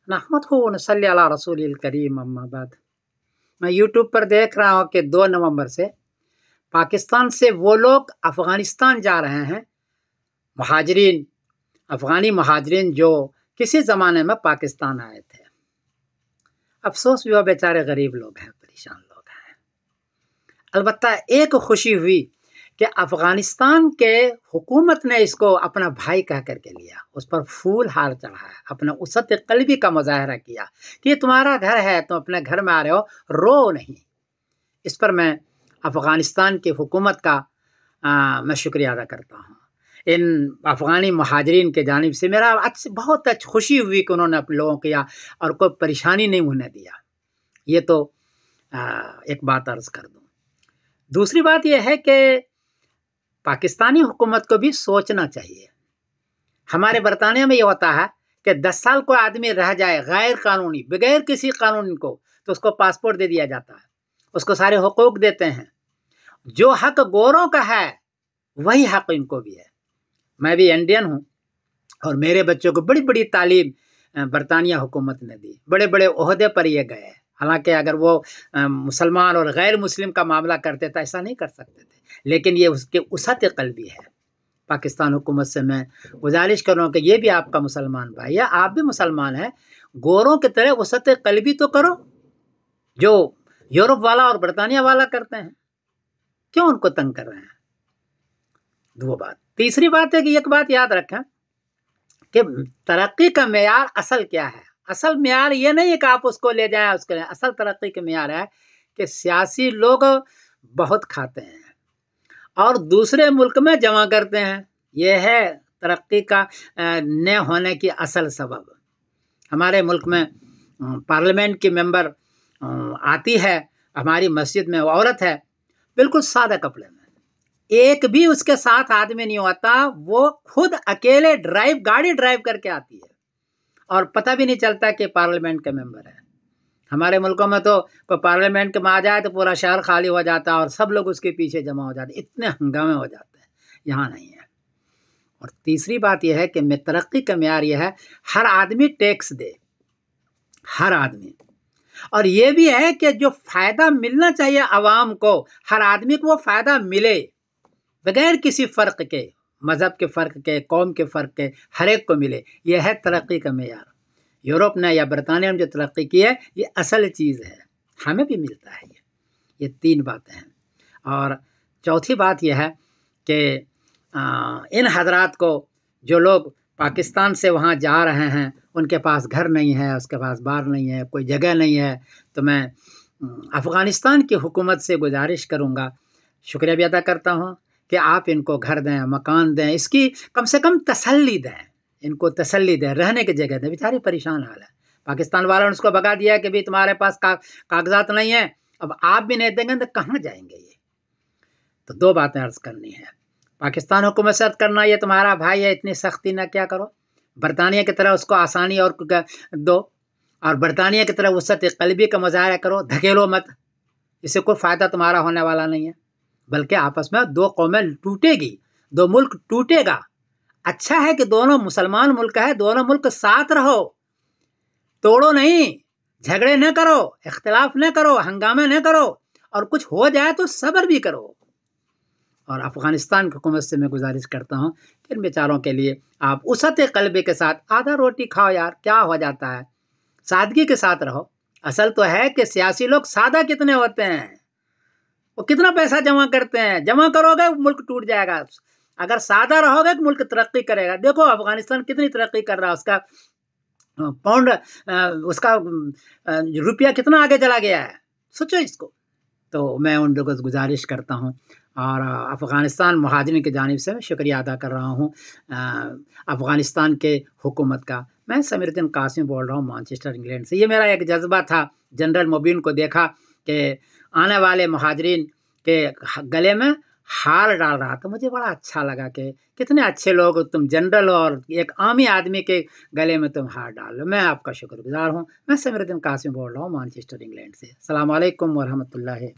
नहमदहु व नसल्ली अला रसूलिल करीम अम्मा बाद। मैं यूट्यूब पर देख रहा हूँ कि 2 नवंबर से पाकिस्तान से वो लोग अफ़गानिस्तान जा रहे हैं, महाजरीन, अफ़गानी महाजरीन जो किसी ज़माने में पाकिस्तान आए थे। अफसोस भी वो बेचारे गरीब लोग हैं, परेशान लोग हैं। अलबत्ता एक खुशी हुई कि अफ़गानिस्तान के हुकूमत ने इसको अपना भाई कह करके लिया, उस पर फूल हार चढ़ाया, अपना उसत क़ल्बी का मुज़ाहरा किया कि ये तुम्हारा घर है, तुम अपने घर में आ रहे हो, रो नहीं। इस पर मैं अफ़गानिस्तान की हुकूमत का मैं शुक्रिया अदा करता हूँ। इन अफ़गानी महाजरीन के जानिब से मेरा बहुत खुशी हुई कि उन्होंने अपने लोगों को किया और कोई परेशानी नहीं होने दिया। ये तो एक बात अर्ज़ कर दूँ। दूसरी बात यह है कि पाकिस्तानी हुकूमत को भी सोचना चाहिए। हमारे बरतानिया में ये होता है कि 10 साल कोई आदमी रह जाए गैर कानूनी, बगैर किसी कानून को, तो उसको पासपोर्ट दे दिया जाता है, उसको सारे हुकूक देते हैं। जो हक गोरों का है वही हक इनको भी है। मैं भी इंडियन हूँ और मेरे बच्चों को बड़ी बड़ी तालीम बरतानिया हुकूमत ने दी, बड़े बड़े ओहदे पर ये गए। हालांकि अगर वो मुसलमान और गैर मुस्लिम का मामला करते तो ऐसा नहीं कर सकते थे, लेकिन ये उसके उसत क़ल्बी है। पाकिस्तान हुकूमत से मैं गुजारिश कर रहा हूँ कि ये भी आपका मुसलमान भाई है, आप भी मुसलमान हैं, गोरों की तरह उसत क़ल्बी तो करो जो यूरोप वाला और बरतानिया वाला करते हैं। क्यों उनको तंग कर रहे हैं? दो बात। तीसरी बात है कि एक बात याद रखें कि तरक्की का मेयार असल क्या है। असल मेयार ये नहीं है कि आप उसको ले जाएं, उसके लिए असल तरक्की का मेयार है कि सियासी लोग बहुत खाते हैं और दूसरे मुल्क में जमा करते हैं। यह है तरक्की का न होने की असल सबब। हमारे मुल्क में पार्लियामेंट की मेंबर आती है, हमारी मस्जिद में औरत है, बिल्कुल सादा कपड़े में, एक भी उसके साथ आदमी नहीं होता, वो खुद अकेले गाड़ी ड्राइव करके आती है और पता भी नहीं चलता कि पार्लियामेंट के मेंबर है। हमारे मुल्कों में तो कोई पार्लियामेंट में आ जाए तो पूरा शहर खाली हो जाता है और सब लोग उसके पीछे जमा हो जाते, इतने हंगामे हो जाते हैं। यहाँ नहीं है। और तीसरी बात यह है कि मैं तरक्की का मेयार यह है हर आदमी टैक्स दे, हर आदमी। और ये भी है कि जो फ़ायदा मिलना चाहिए आवाम को, हर आदमी को वो फ़ायदा मिले बगैर किसी फ़र्क के, मज़हब के फ़र्क के, कौम के फ़र्क के, हर एक को मिले। यह है तरक्की का मेयार। यूरोप ने या बरतानिया में जो तरक्की की है ये असल चीज़ है, हमें भी मिलता है। ये 3 बातें हैं। और चौथी बात यह है कि इन हजरात को, जो लोग पाकिस्तान से वहाँ जा रहे हैं, उनके पास घर नहीं है, उसके पास बार नहीं है, कोई जगह नहीं है, तो मैं अफ़गानिस्तान की हुकूमत से गुजारिश करूँगा, शुक्रिया भी अदा करता हूँ कि आप इनको घर दें, मकान दें, इसकी कम से कम तसल्ली दें, इनको तसल्ली दें, रहने की जगह दें। बेचारी परेशान हाल है। पाकिस्तान वालों ने उसको भगा दिया कि भाई तुम्हारे पास कागजात नहीं है, अब आप भी नहीं देंगे तो कहाँ जाएंगे ये। तो 2 बातें अर्ज़ करनी है। पाकिस्तान हुकूमत से अर्ज़ करना, ये तुम्हारा भाई है, इतनी सख्ती ना क्या करो, बरतानिया की तरह उसको आसानी और दो, और बरतानिया की तरह उसत क़ल्बी का मुज़ाहरा करो, धकेलो मत, इससे कोई फ़ायदा तुम्हारा होने वाला नहीं है, बल्कि आपस में 2 कौमें टूटेगी, 2 मुल्क टूटेगा। अच्छा है कि दोनों मुसलमान मुल्क है, दोनों मुल्क साथ रहो, तोड़ो नहीं, झगड़े न करो, इख्तिलाफ न करो, हंगामे न करो, और कुछ हो जाए तो सब्र भी करो। और अफ़गानिस्तान की हुकूमत से मैं गुजारिश करता हूँ कि इन बेचारों के लिए आप उसत क़ल्बी के साथ आधा रोटी खाओ यार, क्या हो जाता है, सादगी के साथ रहो। असल तो है कि सियासी लोग सादा कितने होते हैं, वो कितना पैसा जमा करते हैं, जमा करोगे मुल्क टूट जाएगा, अगर सादा रहोगे तो मुल्क तरक्की करेगा। देखो अफ़गानिस्तान कितनी तरक्की कर रहा है, उसका पाउंड, उसका रुपया कितना आगे चला गया है, सोचो इसको। तो मैं उन लोगों से गुजारिश करता हूँ और अफ़गानिस्तान महाजरीन की जानिब से मैं शुक्रिया अदा कर रहा हूँ अफ़गानिस्तान के हुकूमत का। मैं समीरुद्दीन कासिम बोल रहा हूँ मैनचेस्टर इंग्लैंड से। ये मेरा एक जज्बा था, जनरल मुबीन को देखा कि आने वाले महाजरीन के गले में हार डाल रहा था, मुझे बड़ा अच्छा लगा कि कितने अच्छे लोग, तुम जनरल और एक आमी आदमी के गले में तुम हार डाल लो। मैं आपका शुक्रगुजार हूँ। मैं समीरुद्दीन कासिम बोल रहा हूँ मैनचेस्टर इंग्लैंड से। अस्सलाम वालेकुम व रहमतुल्लाहि।